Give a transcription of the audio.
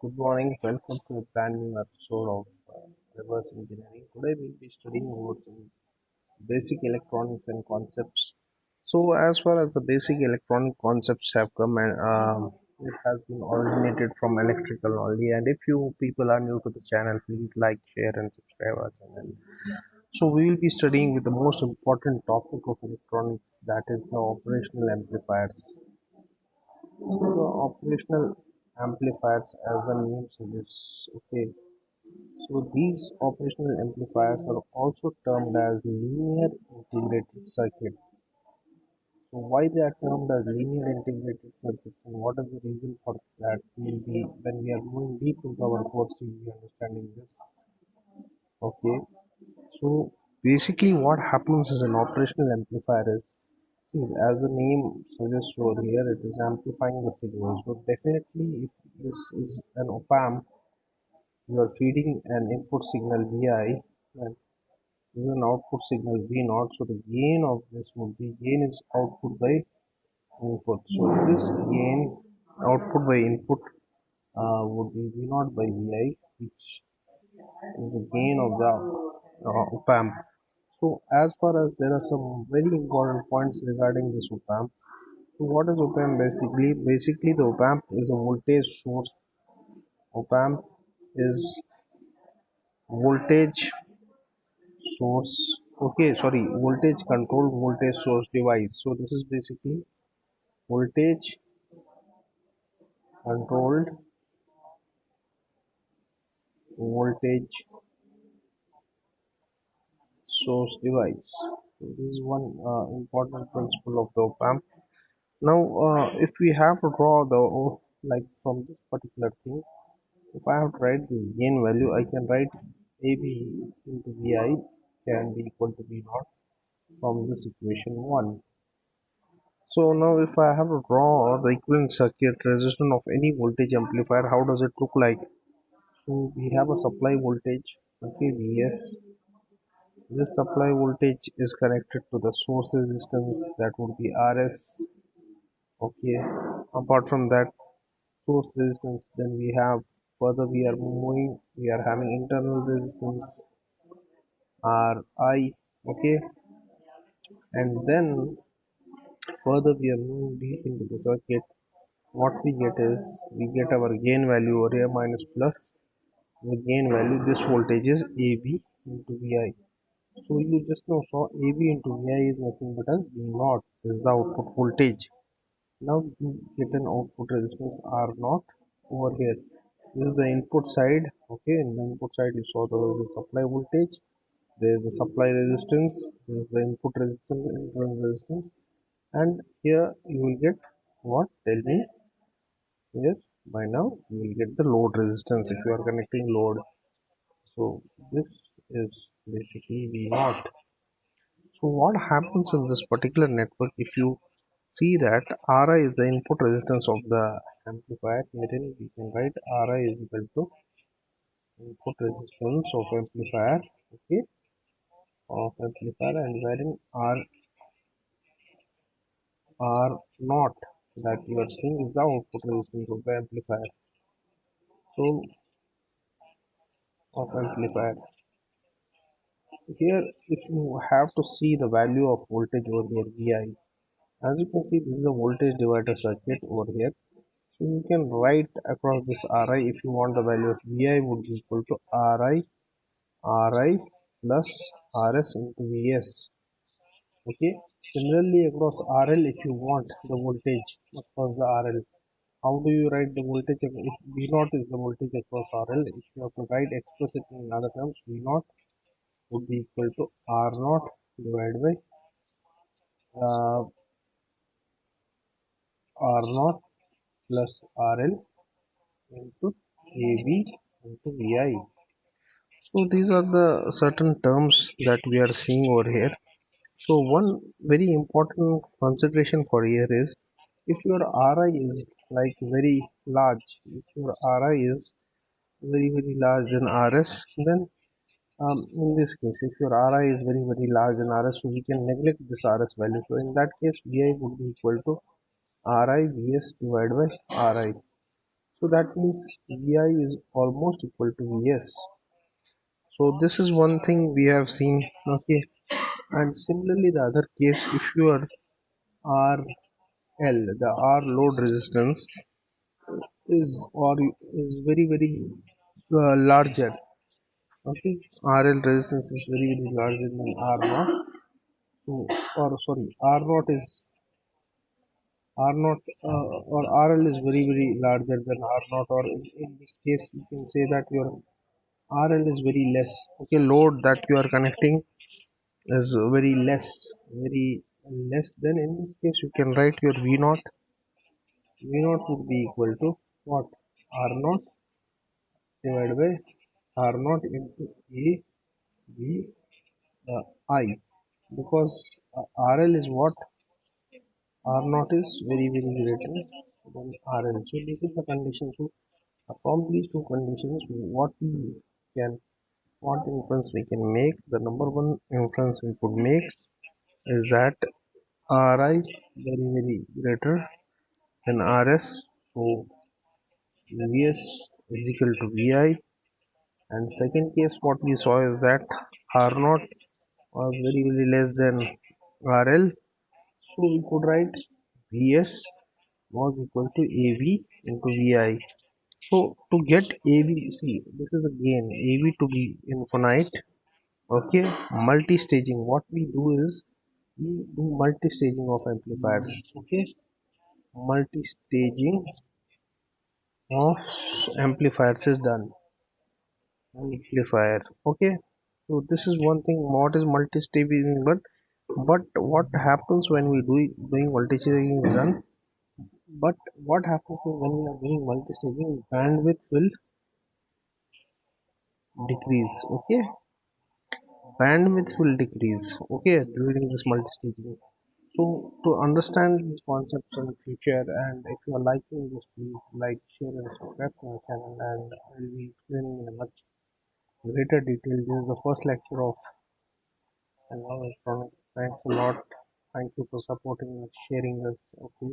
Good morning. Welcome to a brand new episode of Reverse Engineering. Today we'll be studying about some basic electronics and concepts. So, as far as the basic electronic concepts have come, and it has been originated from electrical only. And if you people are new to the channel, please like, share, and subscribe our channel. So, we will be studying with the most important topic of electronics, that is the operational amplifiers. So the operational amplifiers, as the name suggests, okay. So these operational amplifiers are also termed as linear integrated circuit. So why they are termed as linear integrated circuits and what is the reason for that? Will be when we are going deep into our course, we will be understanding this. Okay. So basically, what happens is an operational amplifier is, see, as the name suggests over here, it is amplifying the signal. So definitely, if this is an Opamp, you are feeding an input signal Vi, and this is an output signal V naught. So the gain of this would be, gain is output by input. So this gain output by input would be V naught by Vi, which is the gain of the Opamp. So as far as there are some very important points regarding this Opamp. So what is Opamp basically? Basically the Opamp is a voltage source. Opamp is voltage source. Okay, sorry, voltage controlled voltage source device. So this is basically voltage controlled voltage source device. So this is one important principle of the Opamp. Now, if we have to draw the like from this particular thing, if I have to write this gain value, I can write AB into VI can be equal to V naught from this equation 1. So now if I have to draw the equivalent circuit resistance of any voltage amplifier, how does it look like? So we have a supply voltage, okay, Vs. This supply voltage is connected to the source resistance, that would be Rs, okay. Apart from that source resistance, then we have, further we are moving, we are having internal resistance Ri, okay. And then further we are moving deep into the circuit. What we get is, we get our gain value over here minus plus the gain value. This voltage is AB into Vi. So you just now saw AB into Vi is nothing but as V naught, is the output voltage. Now you get an output resistance R naught over here. This is the input side, okay. In the input side you saw the supply voltage, there is the supply resistance, there is the input resistance, internal resistance, and here you will get what, tell me. Here by now you will get the load resistance if you are connecting load. So this is basically V naught. So what happens in this particular network, if you see that Ri is the input resistance of the amplifier, wherein we can write Ri is equal to input resistance of amplifier, okay, of amplifier, and wherein R naught that you are seeing is the output resistance of the amplifier. So of amplifier. Here, if you have to see the value of voltage over here, Vi, as you can see, this is a voltage divider circuit over here. So you can write across this Ri, if you want the value of Vi would be equal to Ri plus Rs into Vs. Okay. Similarly, across RL, if you want the voltage across the RL, how do you write the voltage? If V naught is the voltage across RL, if you have to write, express it in other terms, V naught would be equal to R naught divided by R naught plus RL into AB into VI. So these are the certain terms that we are seeing over here. So one very important consideration for here is, if your Ri is like very large, if your Ri is very large than Rs, then in this case, if your Ri is very large than Rs, so we can neglect this Rs value. So in that case, Vi would be equal to Ri Vs divided by Ri. So that means Vi is almost equal to Vs. So this is one thing we have seen. Okay, and similarly the other case, if your RL, the R load resistance is very larger. Okay, RL resistance is very larger than R naught. So, or sorry, R naught is R naught or RL is very larger than R naught, or in this case you can say that your RL is very less. Okay, load that you are connecting is very less. Then in this case you can write your V naught. V naught would be equal to what? R naught divided by R naught into A V I, because RL is what? R naught is very greater than RL. So this is the condition. So from these two conditions, can what inference we can make? The number one inference we could make is that Ri very greater than Rs. So Vs is equal to Vi. And second case, what we saw is that R naught was very less than RL. So we could write Vs was equal to AV into Vi. So to get AV, see, this is again AV to be infinite. Okay, multi-staging. What we do is we do multi-staging of amplifiers. Okay, multi-staging of amplifiers is done. Amplifier. Okay, so this is one thing. What is multi-staging? But what happens when we doing multi-staging is done? But what happens is when we are doing multi-staging, bandwidth will decrease. Okay, bandwidth will decrease. Okay, during this multi-staging. So to understand these concepts in the future, and if you are liking this, please like, share, and subscribe to my channel. And I'll be explaining in a much greater detail. This is the first lecture of electronics. Thanks a lot. Thank you for supporting and sharing this. Okay.